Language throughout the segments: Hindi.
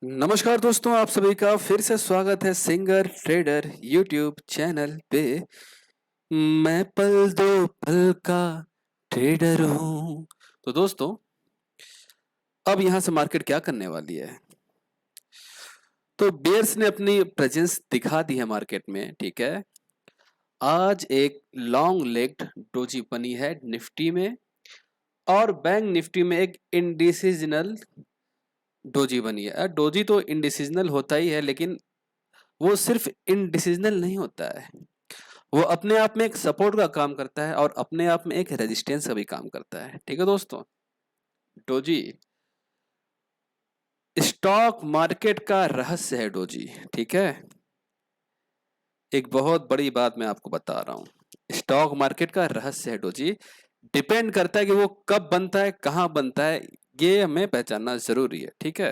नमस्कार दोस्तों, आप सभी का फिर से स्वागत है सिंगर ट्रेडर यूट्यूब चैनल पे। मैं पल दो पल का ट्रेडर हूँ। तो दोस्तों, अब यहाँ से मार्केट क्या करने वाली है? तो बेयर्स ने अपनी प्रेजेंस दिखा दी है मार्केट में, ठीक है। आज एक लॉन्ग लेग्ड डोजी बनी है निफ्टी में, और बैंक निफ्टी में एक इंडिसिजनल डोजी बनी है। डोजी तो इंडिसिजनल होता ही है, लेकिन वो सिर्फ इंडिसिजनल नहीं होता है, वो अपने आप में एक सपोर्ट का काम करता है और अपने आप में एक रेजिस्टेंस का भी काम करता है। ठीक है दोस्तों, डोजी स्टॉक मार्केट का रहस्य है। डोजी, ठीक है, एक बहुत बड़ी बात मैं आपको बता रहा हूँ। स्टॉक मार्केट का रहस्य है डोजी। डिपेंड करता है कि वो कब बनता है, कहाँ बनता है, ये हमें पहचानना जरूरी है। ठीक है,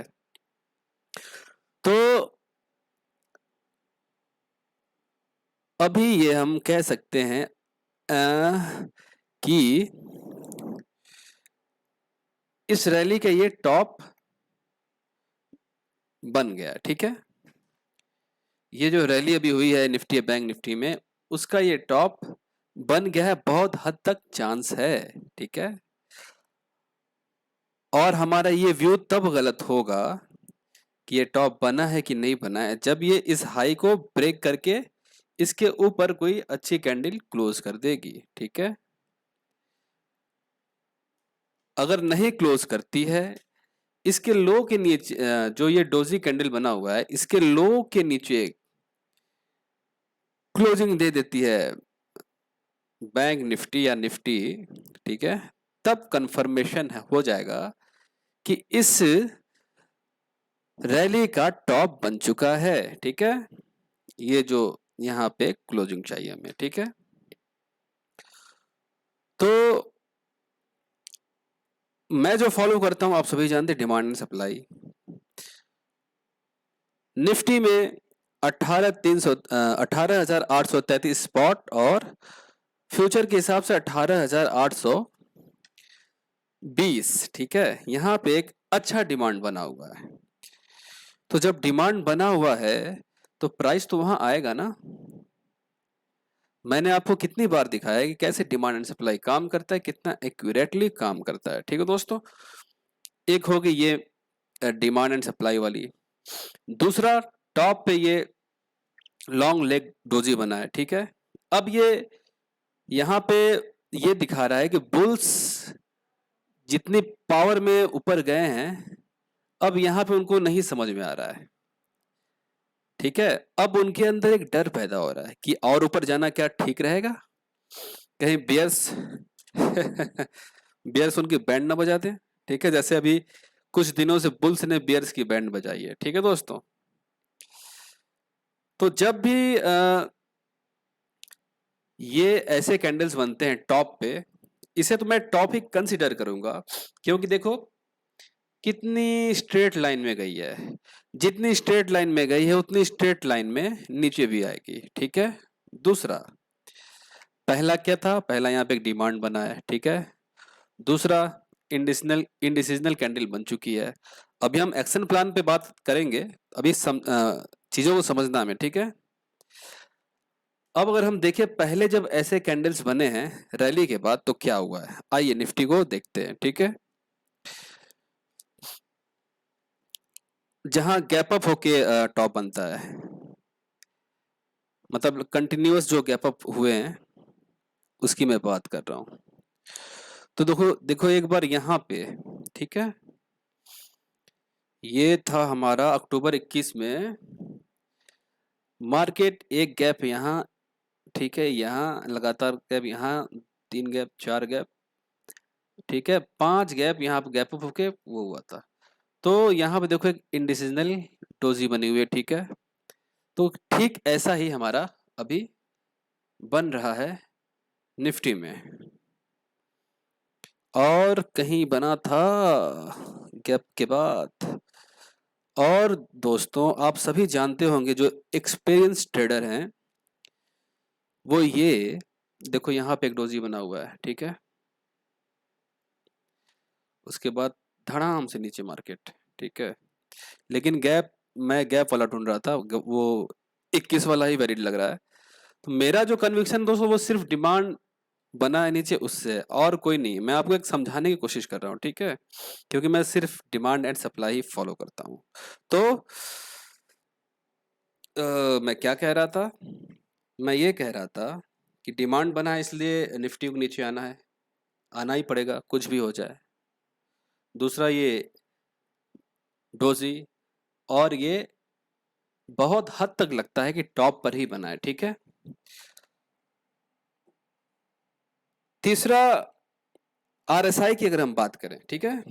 तो अभी ये हम कह सकते हैं कि इस रैली का ये टॉप बन गया। ठीक है, ये जो रैली अभी हुई है निफ्टी बैंक निफ्टी में, उसका ये टॉप बन गया है। बहुत हद तक चांस है, ठीक है। और हमारा ये व्यू तब गलत होगा कि ये टॉप बना है कि नहीं बना है, जब ये इस हाई को ब्रेक करके इसके ऊपर कोई अच्छी कैंडल क्लोज कर देगी। ठीक है, अगर नहीं क्लोज करती है, इसके लो के नीचे जो ये डोजी कैंडल बना हुआ है, इसके लो के नीचे क्लोजिंग दे देती है बैंक निफ्टी या निफ्टी, ठीक है, तब कंफर्मेशन हो जाएगा कि इस रैली का टॉप बन चुका है। ठीक है, ये जो यहाँ पे क्लोजिंग चाहिए हमें। ठीक है, तो मैं जो फॉलो करता हूं, आप सभी जानते हैं, डिमांड एंड सप्लाई। निफ्टी में 18,833 स्पॉट, और फ्यूचर के हिसाब से 18,820। ठीक है, यहाँ पे एक अच्छा डिमांड बना हुआ है। तो जब डिमांड बना हुआ है तो प्राइस तो वहां आएगा ना। मैंने आपको कितनी बार दिखाया है कि कैसे डिमांड एंड सप्लाई काम करता है, कितना एक्यूरेटली काम करता है। ठीक है दोस्तों, एक होगी ये डिमांड एंड सप्लाई वाली। दूसरा, टॉप पे ये लॉन्ग लेग डोजी बना है। ठीक है, अब ये यहाँ पे ये दिखा रहा है कि बुल्स जितनी पावर में ऊपर गए हैं, अब यहाँ पे उनको नहीं समझ में आ रहा है। ठीक है, अब उनके अंदर एक डर पैदा हो रहा है कि और ऊपर जाना क्या ठीक रहेगा, कहीं बियर्स बियर्स उनकी बैंड ना बजा दे। ठीक है, जैसे अभी कुछ दिनों से बुल्स ने बियर्स की बैंड बजाई है। ठीक है दोस्तों, तो जब भी ये ऐसे कैंडल्स बनते हैं टॉप पे, इसे तो मैं टॉप ही कंसिडर करूंगा, क्योंकि देखो कितनी स्ट्रेट लाइन में गई है। जितनी स्ट्रेट लाइन में गई है उतनी स्ट्रेट लाइन में नीचे भी आएगी। ठीक है, दूसरा, पहला क्या था, पहला यहाँ पे एक डिमांड बना है। ठीक है, दूसरा, इंडिसिजनल कैंडल बन चुकी है। अभी हम एक्शन प्लान पे बात करेंगे, अभी चीजों को समझना हमें। ठीक है, अब अगर हम देखें पहले जब ऐसे कैंडल्स बने हैं रैली के बाद, तो क्या हुआ है, आइए निफ्टी को देखते हैं। ठीक है, जहां गैप अप होके टॉप बनता है, मतलब कंटिन्यूअस जो गैप अप हुए हैं, उसकी मैं बात कर रहा हूं। तो देखो देखो एक बार यहाँ पे, ठीक है, ये था हमारा अक्टूबर 21 में मार्केट, एक गैप यहाँ, ठीक है, यहाँ लगातार गैप, यहाँ 3 गैप, 4 गैप, ठीक है, 5 गैप, यहाँ पे गैप अप होके वो हुआ था। तो यहाँ पे देखो एक इंडिसिजनल डोजी बनी हुई है। ठीक है, तो ठीक ऐसा ही हमारा अभी बन रहा है निफ्टी में, और कहीं बना था गैप के बाद। और दोस्तों, आप सभी जानते होंगे जो एक्सपीरियंस ट्रेडर हैं, वो ये देखो यहाँ पे एक डोजी बना हुआ है। ठीक है, उसके बाद धड़ाम से नीचे मार्केट। ठीक है, लेकिन गैप, मैं गैप वाला ढूंढ रहा था, वो 21 वाला ही वैलिड लग रहा है। तो मेरा जो कन्विक्शन दोस्तों वो सिर्फ डिमांड बना है नीचे उससे है, और कोई नहीं। मैं आपको एक समझाने की कोशिश कर रहा हूँ, ठीक है, क्योंकि मैं सिर्फ demand and supply he follow करता हूँ। तो मैं क्या कह रहा था, मैं ये कह रहा था कि डिमांड बना है इसलिए निफ्टी को नीचे आना है, आना ही पड़ेगा कुछ भी हो जाए। दूसरा ये डोजी, और ये बहुत हद तक लगता है कि टॉप पर ही बना है, ठीक है। तीसरा आरएसआई की अगर हम बात करें, ठीक है,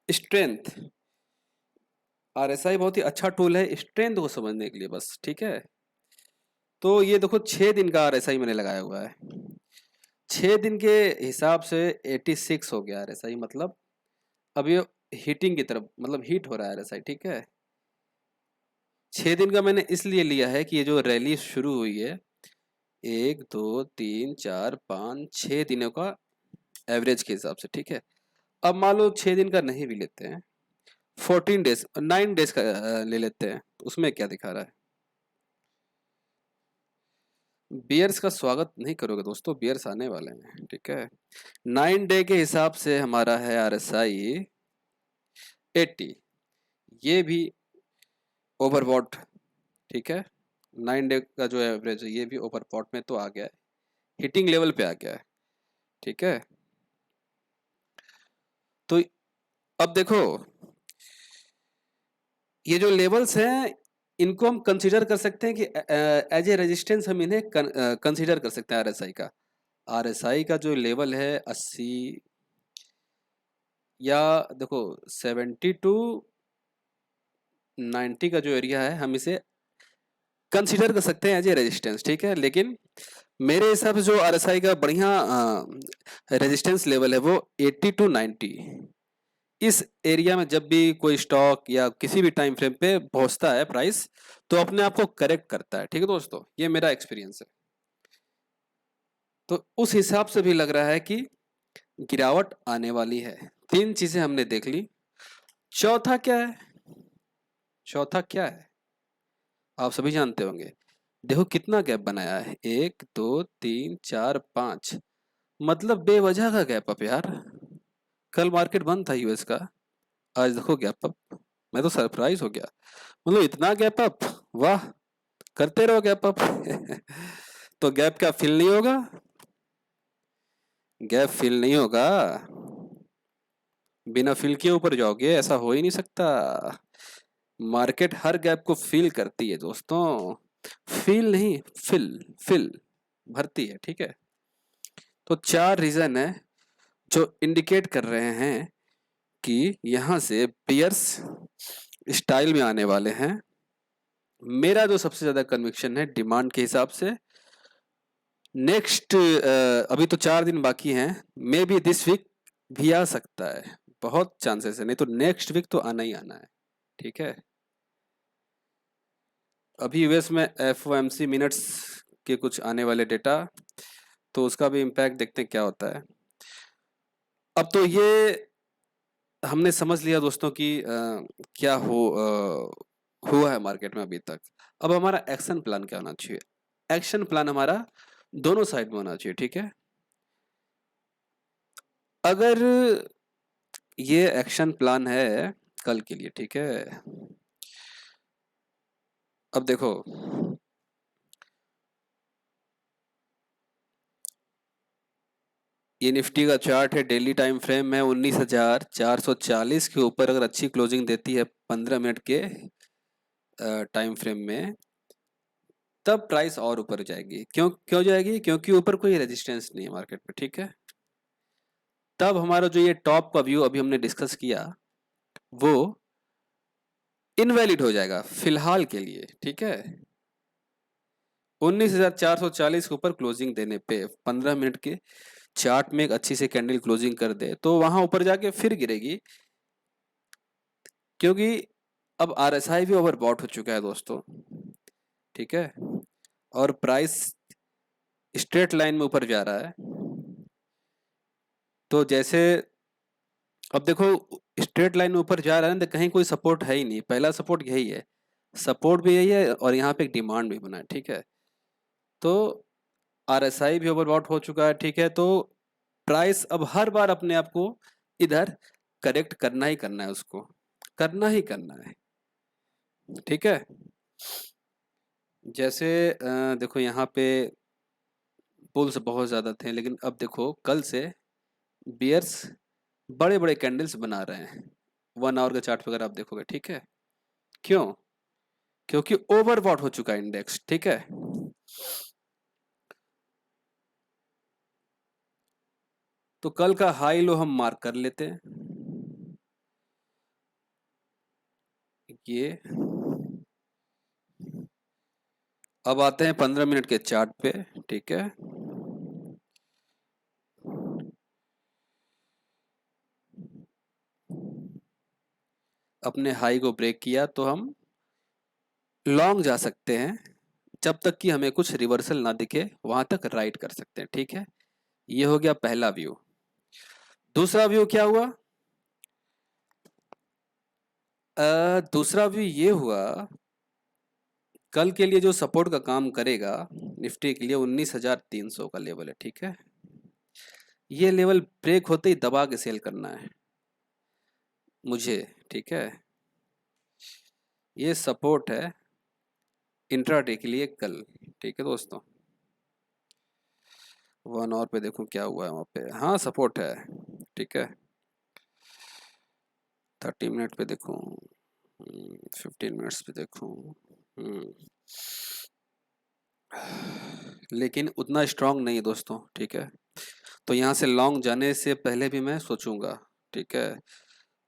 स्ट्रेंथ, आरएसआई बहुत ही अच्छा टूल है स्ट्रेंथ को समझने के लिए बस, ठीक है। तो ये देखो 6 दिन का आरएसआई मैंने लगाया हुआ है, 6 दिन के हिसाब से 86 हो गया आरएसआई, मतलब अब ये हीटिंग की तरफ, मतलब हीट हो रहा है आरएसआई, ठीक है। 6 दिन का मैंने इसलिए लिया है कि ये जो रैली शुरू हुई है 1 2 3 4 5 6 दिनों का एवरेज के हिसाब से, ठीक है। अब मान लो 6 दिन का नहीं भी लेते हैं, 14 डेज 9 डेज का ले लेते हैं, तो उसमें क्या दिखा रहा है। बियर्स का स्वागत नहीं करोगे दोस्तों, बियर्स आने वाले हैं, ठीक है। 9 डे के हिसाब से हमारा है आरएसआई 80, ये भी ओवरबॉट, ठीक है। 9 डे का जो एवरेज है ये भी ओवरबॉट में तो आ गया है, हिटिंग लेवल पे आ गया है, ठीक है। तो अब देखो ये जो लेवल्स हैं इनको हम कंसीडर कर सकते हैं कि एज ए रेजिस्टेंस हम इन्हें कंसीडर कर सकते हैं। आरएसआई का, आरएसआई का जो लेवल है 80, या देखो 70 टू 90 का जो एरिया है हम इसे कंसीडर कर सकते हैं एज ए रेजिस्टेंस, ठीक है। लेकिन मेरे हिसाब से जो आरएसआई का बढ़िया रेजिस्टेंस लेवल है वो 80 टू 90, इस एरिया में जब भी कोई स्टॉक या किसी भी टाइम फ्रेम पे पहुंचता है प्राइस, तो अपने आप को करेक्ट करता है, ठीक है दोस्तों, ये मेरा एक्सपीरियंस है। तो उस हिसाब से भी लग रहा है कि गिरावट आने वाली है। 3 चीजें हमने देख ली, चौथा क्या है, चौथा क्या है आप सभी जानते होंगे। देखो कितना गैप बनाया है, 1 2 3 4 5, मतलब बेवजह का गैप अप यार। कल मार्केट बंद था यूएस का, आज देखो गैप अप, मैं तो सरप्राइज हो गया, मतलब इतना गैप अप, वाह, करते रहो गैप अप। तो गैप क्या फिल नहीं होगा, गैप फिल नहीं होगा, बिना फिल के ऊपर जाओगे, ऐसा हो ही नहीं सकता। मार्केट हर गैप को फिल करती है दोस्तों, फील नहीं, फिल, फिल भरती है, ठीक है। तो 4 रीजन है जो इंडिकेट कर रहे हैं कि यहां से बियर्स स्टाइल में आने वाले हैं। मेरा जो सबसे ज्यादा कन्विक्शन है डिमांड के हिसाब से, नेक्स्ट अभी तो 4 दिन बाकी हैं, मे बी दिस वीक भी आ सकता है, बहुत चांसेस है, नहीं तो नेक्स्ट वीक तो आना ही आना है, ठीक है। अभी यूएस में एफओएमसी मिनट्स के कुछ आने वाले डेटा, तो उसका भी इम्पैक्ट देखते हैं क्या होता है। अब तो ये हमने समझ लिया दोस्तों कि क्या हुआ है मार्केट में अभी तक। अब हमारा एक्शन प्लान क्या होना चाहिए, एक्शन प्लान हमारा दोनों साइड में होना चाहिए, ठीक है। अगर ये एक्शन प्लान है कल के लिए, ठीक है। अब देखो ये निफ्टी का चार्ट है, डेली टाइम फ्रेम है 19,440 के ऊपर, अगर अच्छी क्लोजिंग देती है 15 मिनट के टाइम फ्रेम में, तब प्राइस और ऊपर जाएगी। क्यों क्यों जाएगी, क्योंकि ऊपर कोई रेजिस्टेंस नहीं है मार्केट में, ठीक है। तब हमारा जो ये टॉप का व्यू अभी हमने डिस्कस किया वो इनवैलिड हो जाएगा फिलहाल के लिए, ठीक है। 19,440 के ऊपर क्लोजिंग देने पे 15 मिनट के चार्ट में एक अच्छी से कैंडल क्लोजिंग कर दे तो वहां ऊपर जाके फिर गिरेगी, क्योंकि अब आरएसआई भी ओवरबॉट हो चुका है दोस्तों, ठीक है। और प्राइस स्ट्रेट लाइन में ऊपर जा रहा है, तो जैसे अब देखो स्ट्रेट लाइन में ऊपर जा रहा है ना, तो कहीं कोई सपोर्ट है ही नहीं, पहला सपोर्ट यही है, सपोर्ट भी यही है और यहाँ पे एक डिमांड भी बना है, ठीक है। तो आरएसआई भी ओवरबॉट हो चुका है, ठीक है। तो प्राइस अब हर बार अपने आप को इधर करेक्ट करना ही करना है, उसको करना ही करना है, ठीक है। जैसे देखो यहाँ पे बुल्स बहुत ज़्यादा थे, लेकिन अब देखो कल से बियर्स बड़े बड़े कैंडल्स बना रहे हैं 1 आवर के चार्ट पे, अगर आप देखोगे, ठीक है। क्यों? क्योंकि ओवरबॉट हो चुका है इंडेक्स, ठीक है। तो कल का हाई लो हम मार्क कर लेते हैं, ये। अब आते हैं 15 मिनट के चार्ट पे, ठीक है। अपने हाई को ब्रेक किया तो हम लॉन्ग जा सकते हैं, जब तक कि हमें कुछ रिवर्सल ना दिखे वहां तक राइट कर सकते हैं, ठीक है। ये हो गया पहला व्यू। दूसरा व्यू क्या हुआ? दूसरा व्यू ये हुआ, कल के लिए जो सपोर्ट का काम करेगा निफ्टी के लिए 19,300 का लेवल है, ठीक है। ये लेवल ब्रेक होते ही दबा के सेल करना है मुझे, ठीक है। ये सपोर्ट है इंट्राडे के लिए कल, ठीक है दोस्तों। 1 आवर पे देखूं क्या हुआ है वहाँ पे, हाँ सपोर्ट है, ठीक है। 30 मिनट पे देखूं, 15 मिनट्स पे देखूं, लेकिन उतना स्ट्रांग नहीं है दोस्तों, ठीक है। तो यहाँ से लॉन्ग जाने से पहले भी मैं सोचूंगा, ठीक है।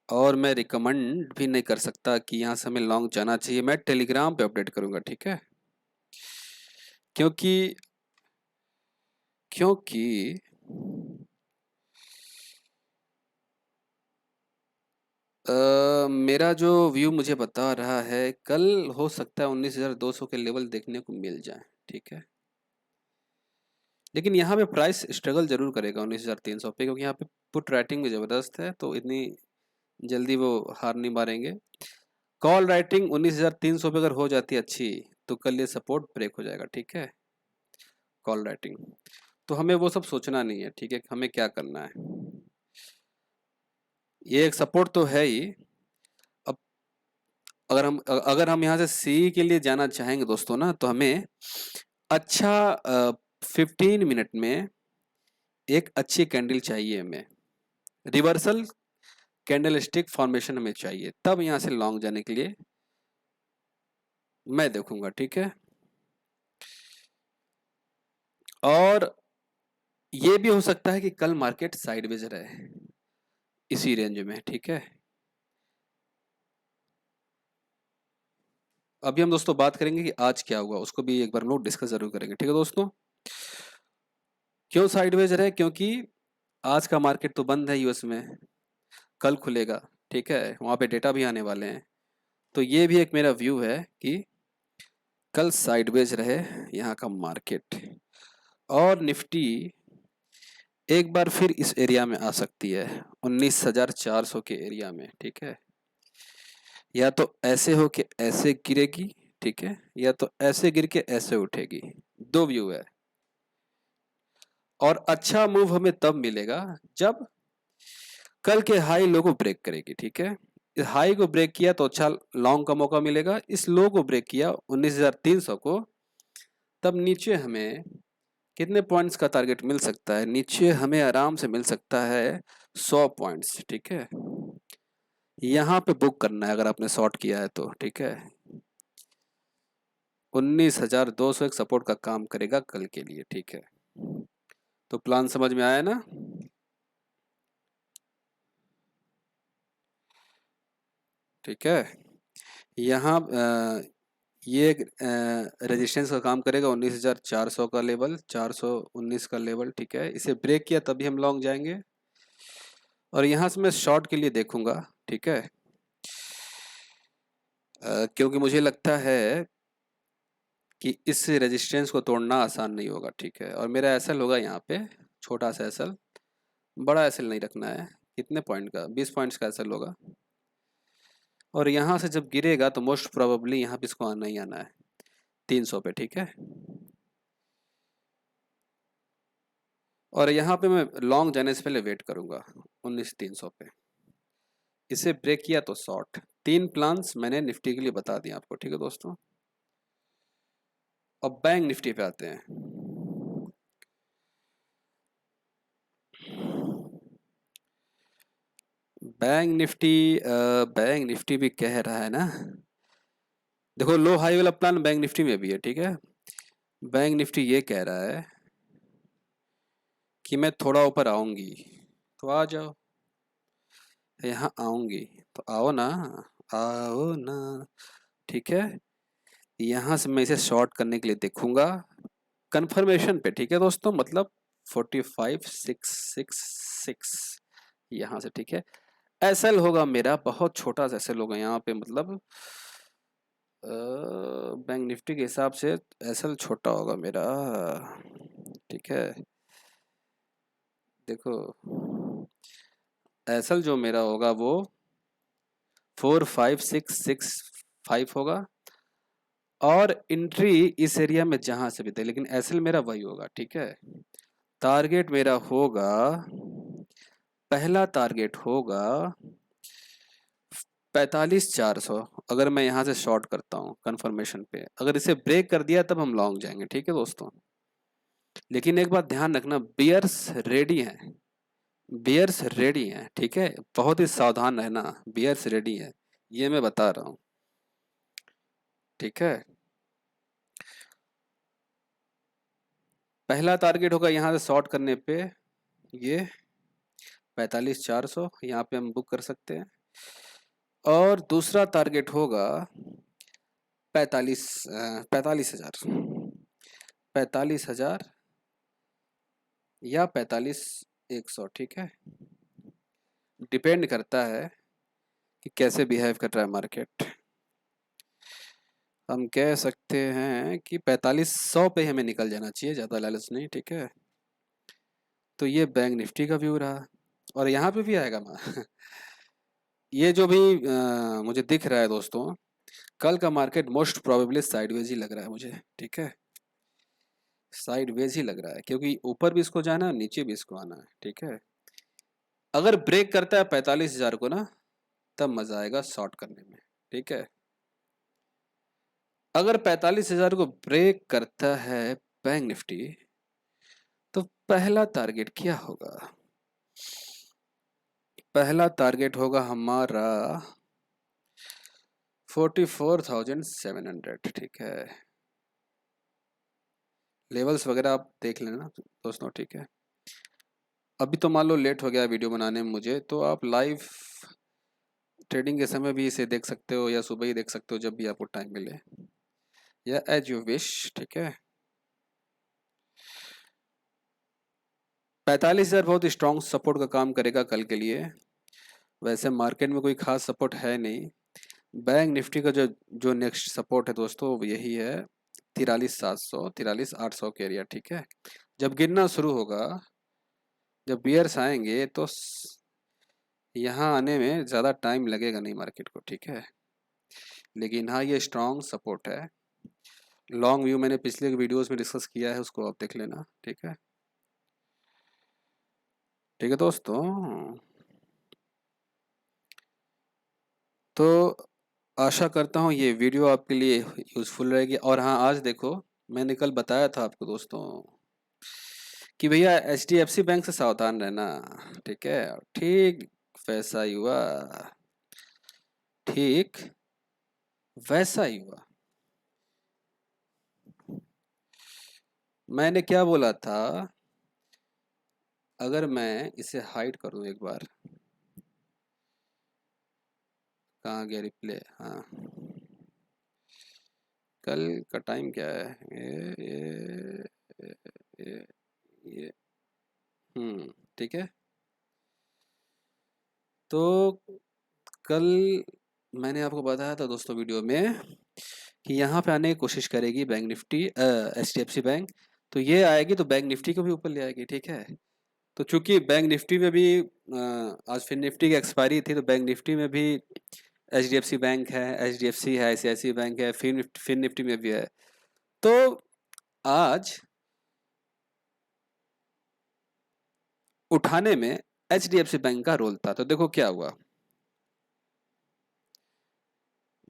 और मैं रिकमेंड भी नहीं कर सकता कि यहाँ से हमें लॉन्ग जाना चाहिए, मैं टेलीग्राम पे अपडेट करूंगा, ठीक है। क्योंकि क्योंकि मेरा जो व्यू मुझे बता रहा है कल हो सकता है 19,200 के लेवल देखने को मिल जाए, ठीक है। लेकिन यहाँ पे प्राइस स्ट्रगल जरूर करेगा 19,300 पे, क्योंकि यहाँ पे पुट राइटिंग भी ज़बरदस्त है, तो इतनी जल्दी वो हार नहीं मारेंगे। कॉल राइटिंग 19,300 पे अगर हो जाती है अच्छी, तो कल ये सपोर्ट ब्रेक हो जाएगा, ठीक है। कॉल राइटिंग, तो हमें वो सब सोचना नहीं है, ठीक है। हमें क्या करना है, ये एक सपोर्ट तो है ही। अब अगर हम यहाँ से सी के लिए जाना चाहेंगे दोस्तों ना, तो हमें अच्छा 15 मिनट में एक अच्छी कैंडल चाहिए हमें, रिवर्सल कैंडल स्टिक फॉर्मेशन हमें चाहिए, तब यहाँ से लॉन्ग जाने के लिए मैं देखूंगा, ठीक है। और ये भी हो सकता है कि कल मार्केट साइडवेज रहे इसी रेंज में, ठीक है। अभी हम दोस्तों बात करेंगे कि आज क्या हुआ, उसको भी एक बार हम लोग डिस्कस जरूर करेंगे, ठीक है दोस्तों। क्यों साइडवेज रहे? क्योंकि आज का मार्केट तो बंद है यूएस में, कल खुलेगा, ठीक है। वहाँ पे डेटा भी आने वाले हैं, तो ये भी एक मेरा व्यू है कि कल साइडवेज रहे यहाँ का मार्केट, और निफ्टी एक बार फिर इस एरिया में आ सकती है 19,400 के एरिया में, ठीक है। या तो ऐसे हो के ऐसे गिरेगी, ठीक है, या तो ऐसे गिर के ऐसे उठेगी, दो व्यू है। और अच्छा मूव हमें तब मिलेगा जब कल के हाई लो को ब्रेक करेगी, ठीक है। इस हाई को ब्रेक किया तो अच्छा लॉन्ग का मौका मिलेगा, इस लो को ब्रेक किया 19,300 को, तब नीचे हमें कितने पॉइंट्स का टारगेट मिल सकता है? नीचे हमें आराम से मिल सकता है 100 पॉइंट्स, ठीक है। यहाँ पे बुक करना है अगर आपने शॉर्ट किया है तो, ठीक है। 19,200 एक सपोर्ट का काम करेगा कल के लिए, ठीक है। तो प्लान समझ में आया ना? ठीक है। यहाँ ये रेजिस्टेंस का काम करेगा 19,400 का लेवल, 419 का लेवल, ठीक है। इसे ब्रेक किया तभी हम लॉन्ग जाएंगे, और यहाँ से मैं शॉर्ट के लिए देखूंगा, ठीक है। क्योंकि मुझे लगता है कि इस रेजिस्टेंस को तोड़ना आसान नहीं होगा, ठीक है। और मेरा एसएल होगा यहाँ पे छोटा सा एसएल, बड़ा एसएल नहीं रखना है, कितने पॉइंट का, 20 पॉइंट्स का एसएल होगा। और यहाँ से जब गिरेगा तो मोस्ट प्रोबेबली यहाँ पे इसको आना ही आना है 300 पे, ठीक है। और यहाँ पे मैं लॉन्ग जाने से पहले वेट करूंगा 19,300 पे। इसे ब्रेक किया तो शॉर्ट। 3 प्लान्स मैंने निफ्टी के लिए बता दिया आपको, ठीक है दोस्तों। अब बैंक निफ्टी पे आते हैं। बैंक निफ्टी भी कह रहा है ना, देखो लो हाई वाला प्लान बैंक निफ्टी में भी है, ठीक है। बैंक निफ्टी ये कह रहा है कि मैं थोड़ा ऊपर आऊंगी, तो आ जाओ। यहाँ आऊंगी तो आओ ना, आओ ना, ठीक है। यहाँ से मैं इसे शॉर्ट करने के लिए देखूंगा कंफर्मेशन पे, ठीक है दोस्तों, मतलब 45,666 यहाँ से, ठीक है। एसएल होगा मेरा बहुत छोटा सा एसएल होगा यहाँ पे, मतलब बैंक निफ्टी के हिसाब से एसएल छोटा होगा मेरा, ठीक है। देखो एसएल जो मेरा होगा वो 45,665 होगा, और एंट्री इस एरिया में जहां से भी थे, लेकिन एसएल मेरा वही होगा, ठीक है। टारगेट मेरा होगा, पहला टारगेट होगा 45,400। अगर मैं यहाँ से शॉर्ट करता हूँ कंफर्मेशन पे, अगर इसे ब्रेक कर दिया तब हम लॉन्ग जाएंगे, ठीक है दोस्तों। लेकिन एक बात ध्यान रखना, बियर्स रेडी हैं, बियर्स रेडी हैं, ठीक है। बहुत ही सावधान रहना, बियर्स रेडी है, ये मैं बता रहा हूँ, ठीक है। पहला टारगेट होगा यहाँ से शॉर्ट करने पे ये 45,400, यहाँ पे हम बुक कर सकते हैं। और दूसरा टारगेट होगा 45,000, 45,000 या 45,100, ठीक है। डिपेंड करता है कि कैसे बिहेव कर रहा है मार्केट। हम कह सकते हैं कि 4500 पे हमें निकल जाना चाहिए, ज़्यादा लालच नहीं, ठीक है। तो ये बैंक निफ्टी का व्यू रहा, और यहाँ पे भी आएगा ना ये जो भी मुझे दिख रहा है दोस्तों, कल का मार्केट मोस्ट प्रोबेबली साइडवेज ही लग रहा है मुझे, ठीक है। साइडवेज ही लग रहा है, क्योंकि ऊपर भी इसको जाना है, नीचे भी इसको आना है, ठीक है। अगर ब्रेक करता है 45,000 को ना, तब मजा आएगा शॉर्ट करने में, ठीक है। अगर 45,000 को ब्रेक करता है बैंक निफ्टी, तो पहला टारगेट क्या होगा? पहला टारगेट होगा हमारा 44,700, ठीक है। लेवल्स वगैरह आप देख लेना दोस्तों, ठीक है। अभी तो मान लो लेट हो गया वीडियो बनाने में मुझे, तो आप लाइव ट्रेडिंग के समय भी इसे देख सकते हो, या सुबह ही देख सकते हो, जब भी आपको टाइम मिले, या एज यू विश, ठीक है। 45,000 बहुत स्ट्रॉन्ग सपोर्ट का काम करेगा कल के लिए। वैसे मार्केट में कोई खास सपोर्ट है नहीं। बैंक निफ्टी का जो जो नेक्स्ट सपोर्ट है दोस्तों, वो यही है 43,700, 43,800 के एरिया, ठीक है। जब गिरना शुरू होगा, जब बियर्स आएंगे, तो यहाँ आने में ज़्यादा टाइम लगेगा नहीं मार्केट को, ठीक है। लेकिन हाँ, ये स्ट्रॉन्ग सपोर्ट है। लॉन्ग व्यू मैंने पिछले वीडियोस में डिस्कस किया है, उसको आप देख लेना, ठीक है। ठीक है दोस्तों, तो आशा करता हूँ ये वीडियो आपके लिए यूज़फुल रहेगी। और हाँ, आज देखो, मैंने कल बताया था आपको दोस्तों कि भैया HDFC बैंक से सावधान रहना, ठीक है। ठीक वैसा ही हुआ, ठीक वैसा ही हुआ। मैंने क्या बोला था, अगर मैं इसे हाइड करूं एक बार, कहाँ गया रिप्ले, हाँ, कल का टाइम क्या है, ये ठीक है। तो कल मैंने आपको बताया था दोस्तों वीडियो में कि यहाँ पे आने की कोशिश करेगी बैंक निफ्टी, HDFC बैंक। तो ये आएगी तो बैंक निफ्टी को भी ऊपर ले आएगी, ठीक है। तो चूंकि बैंक निफ्टी में भी आज फिर निफ्टी की एक्सपायरी थी, तो बैंक निफ्टी में भी HDFC बैंक है, HDFC है, ICICI बैंक है, फिर निफ्टी में भी है। तो आज उठाने में HDFC बैंक का रोल था। तो देखो क्या हुआ,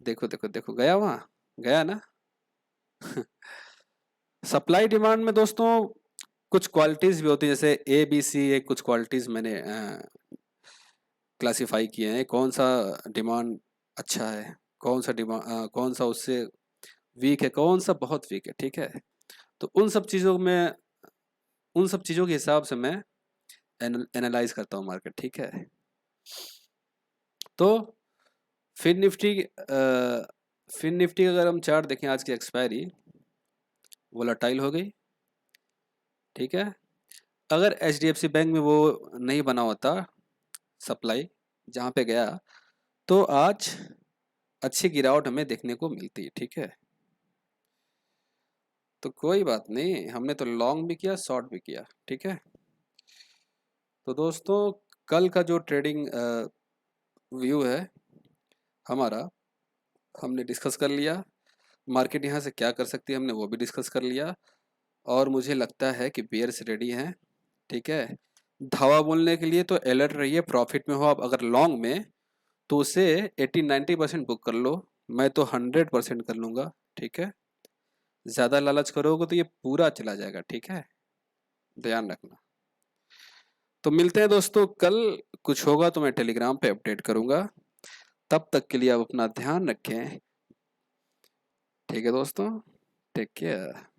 देखो देखो देखो, गया वहां, गया ना। सप्लाई डिमांड में दोस्तों कुछ क्वालिटीज भी होती है, जैसे ABC, एक कुछ क्वालिटीज मैंने क्लासिफाई किए हैं, कौन सा डिमांड अच्छा है, कौन सा डिमांड, कौन सा उससे वीक है, कौन सा बहुत वीक है, ठीक है। तो उन सब चीज़ों के हिसाब से मैं एनालाइज करता हूँ मार्केट, ठीक है। तो फिन निफ्टी फिन निफ्टी अगर हम चार्ट देखें, आज की एक्सपायरी वोलाटाइल हो गई, ठीक है। अगर HDFC बैंक में वो नहीं बना होता सप्लाई जहाँ पे गया, तो आज अच्छी गिरावट हमें देखने को मिलती, ठीक है। तो कोई बात नहीं, हमने तो लॉन्ग भी किया, शॉर्ट भी किया, ठीक है। तो दोस्तों कल का जो ट्रेडिंग व्यू है हमारा, हमने डिस्कस कर लिया। मार्केट यहाँ से क्या कर सकती है हमने वो भी डिस्कस कर लिया, और मुझे लगता है कि बियर्स रेडी हैं, ठीक है। धावा बोलने के लिए तो अलर्ट रहिए। प्रॉफिट में हो आप अगर लॉन्ग में, तो उसे 80-90% बुक कर लो। मैं तो 100% कर लूँगा, ठीक है। ज़्यादा लालच करोगे तो ये पूरा चला जाएगा, ठीक है, ध्यान रखना। तो मिलते हैं दोस्तों कल, कुछ होगा तो मैं टेलीग्राम पे अपडेट करूँगा। तब तक के लिए आप अपना ध्यान रखें, ठीक है दोस्तों, टेक केयर।